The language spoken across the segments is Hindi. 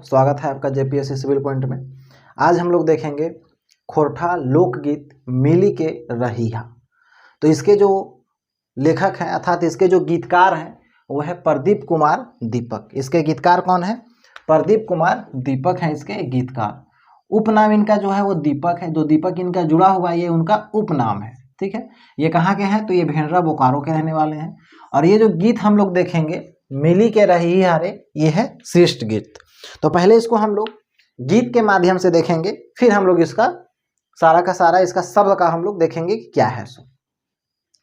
स्वागत है आपका जेपीएससी सिविल पॉइंट में। आज हम लोग देखेंगे खोरठा लोकगीत मिली के रहिया। तो इसके जो लेखक हैं अर्थात इसके जो गीतकार हैं वो है प्रदीप कुमार दीपक। इसके गीतकार कौन है? प्रदीप कुमार दीपक हैं इसके गीतकार। उपनाम इनका जो है वो दीपक है, जो दीपक इनका जुड़ा हुआ ये उनका उपनाम है। ठीक है, ये कहाँ के हैं? तो ये भेंडरा बोकारो के रहने वाले हैं। और ये जो गीत हम लोग देखेंगे मिली के रहिया रे, ये है श्रेष्ठ गीत। तो पहले इसको हम लोग गीत के माध्यम से देखेंगे, फिर हम लोग इसका सारा का सारा इसका शब्द का हम लोग देखेंगे कि क्या है सो।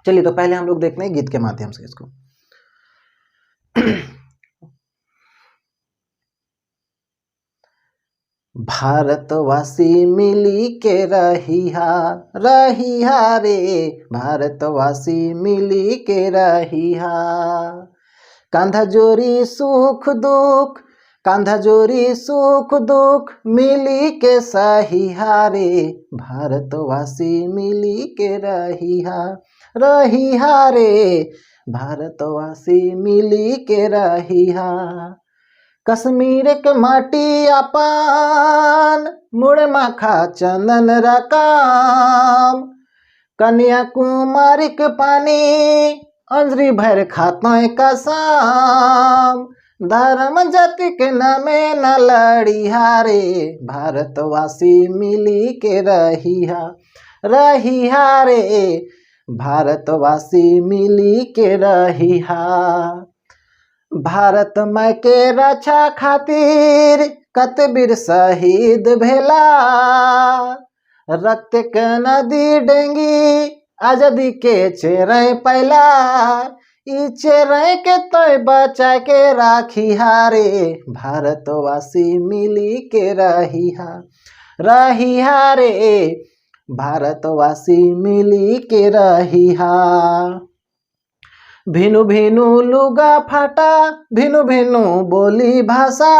चलिए, तो पहले हम लोग देखते हैं गीत के माध्यम से इसको। भारतवासी मिली के रहिया रहिया रे, भारतवासी मिली के रहिया। कांधा जोरी सुख दुख, कांधा जोरी सुख दुख मिली के सहिया रे, भारतवासी मिली के रहिया रहिया रे, भारतवासी मिली के रहिया। कश्मीर के माटी अपन मुड़ माखा चंदन रकाम, कन्याकुमारी के पानी अंजरी भर खातो कसम, धर्म जाति के नामे न लड़िया रे, भारतवासी मिली के रहिया रहिया रे, भारतवासी मिली के रहिया। भारत माई के रक्षा खातिर कतबीर शहीद भेला, रक्त के नदी डेंगी आजादी के चेरे पैला, ई चेरे के तो बचा के राखिया रे, भारतवासी मिली के रहिया रहिया रे, भारतवासी मिली के रहिया। भिनु भिनु लुगा फाटा भिनु भिनु बोली भाषा,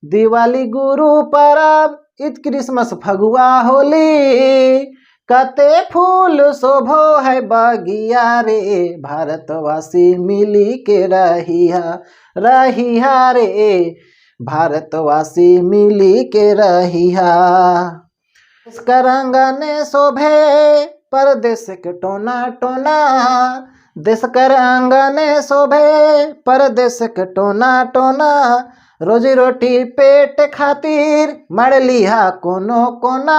दिवाली गुरु परब ईद क्रिसमस फगुआ होली, कते फूल शोभो है बगिया रे, भारतवासी मिली के रहिया रहिया रे, भारतवासी मिली के रहिया। इसका रंगने शोभे परदेश के टोना टोना, देश कर आंगने शोभे परदेश के टोना टोना, रोजी रोटी पेट खातिर मर लिहा कोनो कोना,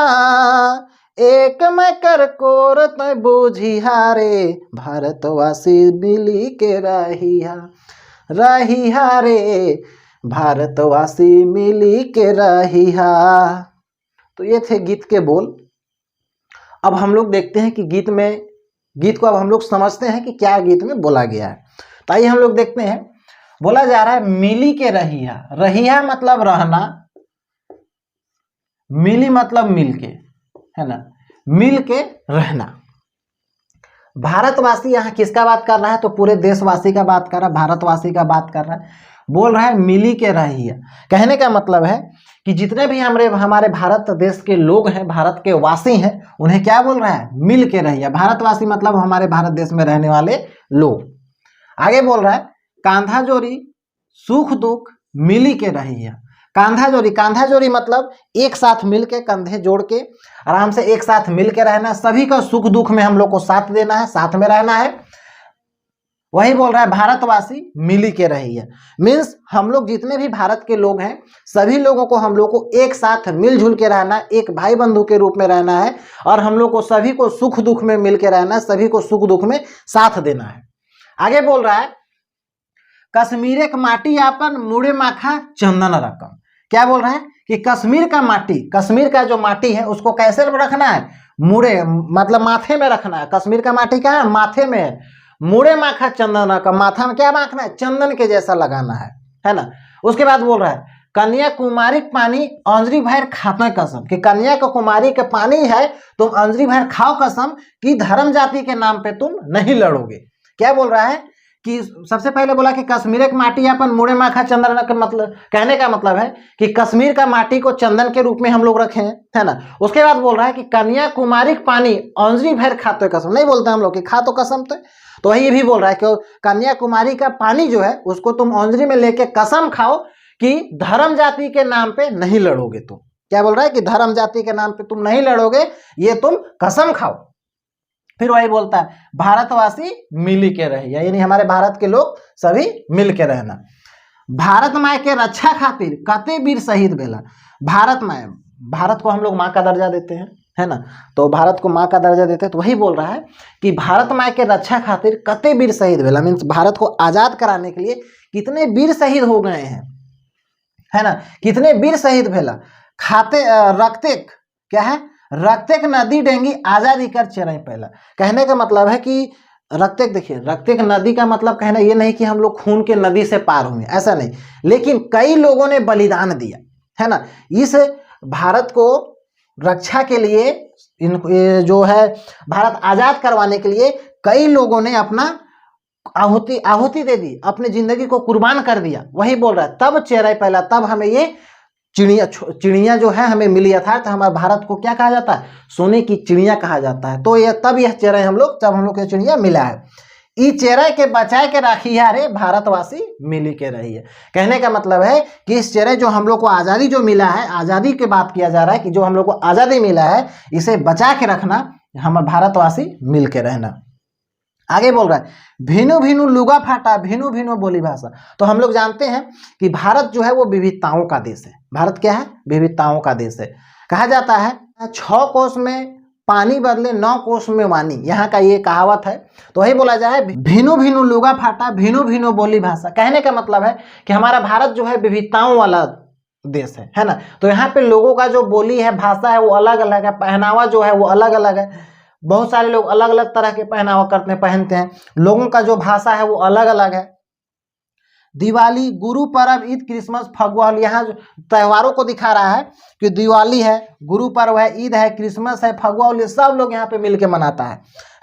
एक मैं कर कोर तो बूझिया रे, भारतवासी मिली के रहिया रहिया रे, भारतवासी मिली के रहिया। तो ये थे गीत के बोल। अब हम लोग देखते हैं कि गीत को अब हम लोग समझते हैं कि क्या गीत में बोला गया है। तो आइए हम लोग देखते हैं। बोला जा रहा है मिली के रहिया। रहिया मतलब रहना, मिली मतलब मिल के, है ना, मिल के रहना। भारतवासी यहाँ किसका बात कर रहा है? तो पूरे देशवासी का बात कर रहा है, भारतवासी का बात कर रहा है। बोल रहा है मिली के रहिया। कहने का मतलब है कि जितने भी हमारे भारत देश के लोग हैं, भारत के वासी हैं, उन्हें क्या बोल रहा है? मिल के रहिया। भारतवासी मतलब हमारे भारत देश में रहने वाले लोग। आगे बोल रहा है कांधा जोरी सुख दुख मिली के रहिया। कांधा जोरी, कांधा जोरी मतलब एक साथ मिल के, कंधे जोड़ के आराम से एक साथ मिल के रहना, सभी का सुख दुख में हम लोग को साथ देना है, साथ में रहना है। वही बोल रहा है भारतवासी मिली के रहिया। मीन्स हम लोग जितने भी भारत के लोग हैं, सभी लोगों को हम लोग को एक साथ मिलजुल के रहना, एक भाई बंधु के रूप में रहना है, और हम लोग को सभी को सुख दुख में मिल के रहना है, सभी को सुख दुख में साथ देना है। आगे बोल रहा है कश्मीर के माटी आपन मुड़े माखा चंदन रकम। क्या बोल रहा है कि कश्मीर का माटी, कश्मीर का जो माटी है उसको कैसे रखना है? मुड़े मतलब माथे में रखना है। कश्मीर का माटी क्या है? माथे में है। मुड़े माखा चंदन का, माथा में क्या माखना है? चंदन के जैसा लगाना है ना। उसके बाद बोल रहा है कन्याकुमारी पानी अंजरी भर खाते कसम, कि कन्याकुमारी का पानी है तुम अंजरी भर खाओ कसम, कि धर्म जाति के नाम पे तुम नहीं लड़ोगे। क्या बोल रहा है कि सबसे पहले बोला कि कश्मीर की माटी अपन मुड़े माखा चंदन का मतलब, कहने का मतलब है कि कश्मीर का माटी को चंदन के रूप में हम लोग रखे हैं, है ना। उसके बाद बोल रहा है कि कन्याकुमारी पानी अंजरी भर खाते कसम, नहीं बोलते हम लोग कि खा तो कसम, तो वही भी बोल रहा है कि कन्याकुमारी का पानी जो है उसको तुम अंजरी में लेके कसम खाओ कि धर्म जाति के नाम पे नहीं लड़ोगे तुम। क्या बोल रहा है कि धर्म जाति के नाम पे तुम नहीं लड़ोगे, ये तुम कसम खाओ। फिर वही बोलता है भारतवासी मिल के रहिए, यानी हमारे भारत के लोग सभी मिल के रहना। भारत माँ के रक्षा खातिर कते वीर शहीद भेला। भारत माँ, भारत को हम लोग माँ का दर्जा देते हैं, है ना, तो भारत को माँ का दर्जा देते हैं, तो वही बोल रहा है कि भारत माँ के रक्षा खातिर कते वीर शहीद भेला, मीन्स भारत को आजाद कराने के लिए कितने वीर शहीद हो गए हैं, है ना, कितने वीर शहीद भेला। खाते रक्तेक क्या है, रक्तेक नदी डेंगी आजादी कर चेरई पहला। कहने का मतलब है कि रक्तेक, देखिए रक्तेक नदी का मतलब कहना ये नहीं कि हम लोग खून के नदी से पार हुए, ऐसा नहीं, लेकिन कई लोगों ने बलिदान दिया, है ना, इस भारत को रक्षा के लिए, जो है भारत आजाद करवाने के लिए कई लोगों ने अपना आहुति दे दी, अपनी जिंदगी को कुर्बान कर दिया। वही बोल रहा है तब चेहरा पहला, तब हमें ये चिड़िया जो है हमें मिली, अर्थात हमारे भारत को क्या कहा जाता है, सोने की चिड़िया कहा जाता है। तो ये तब यह चेहरा हम लोग, जब हम लोग को चिड़िया मिला है, ई चेहरा के बचाए के राखी है, अरे भारतवासी मिली के रही है। कहने का मतलब है कि इस चेहरे जो हम लोग को आज़ादी जो मिला है, आज़ादी की बात किया जा रहा है कि जो हम लोग को आज़ादी मिला है इसे बचा के रखना, हम भारतवासी मिल के रहना। आगे बोल रहा है भिनु भिनु लुगा फाटा भिनु भिनु बोली भाषा। तो हम लोग जानते हैं कि भारत जो है वो विविधताओं का देश है। भारत क्या है, विविधताओं का देश है। कहा जाता है 6 कोस में पानी बदले 9 कोस में वाणी, यहाँ का ये कहावत है। तो वही बोला जाए भिनु भिनु लुगा फाटा भिनु भिनु बोली भाषा। कहने का मतलब है कि हमारा भारत जो है विविधताओं वाला देश है ना। तो यहाँ पे लोगों का जो बोली है, भाषा है, वो अलग अलग है, पहनावा जो है वो अलग अलग है। बहुत सारे लोग अलग अलग तरह के पहनावा करते हैं, पहनते हैं। लोगों का जो भाषा है वो अलग अलग है। दिवाली, गुरु पर्व, ईद, क्रिसमस, फगुआ, यहाँ जो त्योहारों को दिखा रहा है कि दिवाली है, गुरु पर्व है, ईद है, क्रिसमस है, फगुआ, सब लोग यहाँ पे मिलके मनाता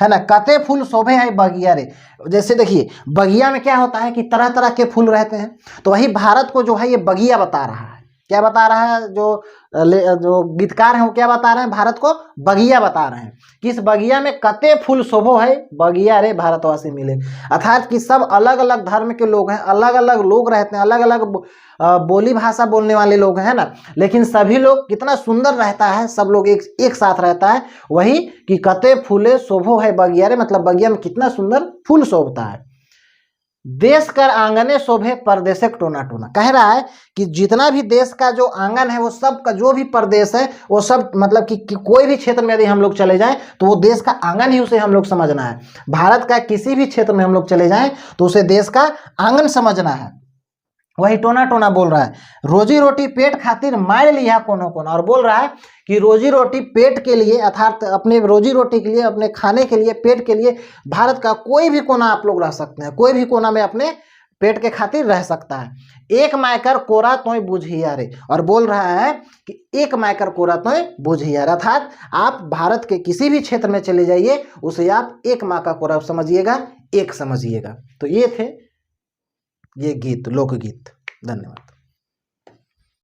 है ना। कते फूल शोभे है बगिया रे। जैसे देखिए बगिया में क्या होता है कि तरह तरह के फूल रहते हैं, तो वही भारत को जो है ये बगिया बता रहा है। क्या बता रहा है, जो गीतकार हैं वो क्या बता रहे हैं, भारत को बगिया बता रहे हैं कि इस बगिया में कते फूल शोभो है बगिया रे भारतवासी मिले। अर्थात कि सब अलग अलग धर्म के लोग हैं, अलग अलग लोग रहते हैं, अलग अलग बोली भाषा बोलने वाले लोग हैं ना, लेकिन सभी लोग कितना सुंदर रहता है, सब लोग एक साथ रहता है। वही कि कते फूले शोभो है बगिया रे, मतलब बगिया में कितना सुंदर फूल शोभता है। देश कर आंगने शोभे परदेश टोना टोना। कह रहा है कि जितना भी देश का जो आंगन है, वो सब का जो भी प्रदेश है वो सब, मतलब कि कोई भी क्षेत्र में यदि हम लोग चले जाएं तो वो देश का आंगन ही उसे हम लोग समझना है। भारत का किसी भी क्षेत्र में हम लोग चले जाएं तो उसे देश का आंगन समझना है। वही टोना टोना बोल रहा है रोजी रोटी पेट खातिर मार लिया कोनो कोना। और बोल रहा है कि रोजी रोटी पेट के लिए, अर्थात अपने रोजी रोटी के लिए, अपने खाने के लिए, पेट के लिए भारत का कोई भी कोना आप लोग रह सकते हैं, कोई भी कोना में अपने पेट के खातिर रह सकता है। एक मायकर कोरा तोय बुझिया रे। और बोल रहा है कि एक मायकर कोरा तोय बुझिया, अर्थात आप भारत के किसी भी क्षेत्र में चले जाइए उसे आप एक माँ का कोरा समझिएगा, एक समझिएगा। तो ये थे ये गीत, लोकगीत। धन्यवाद।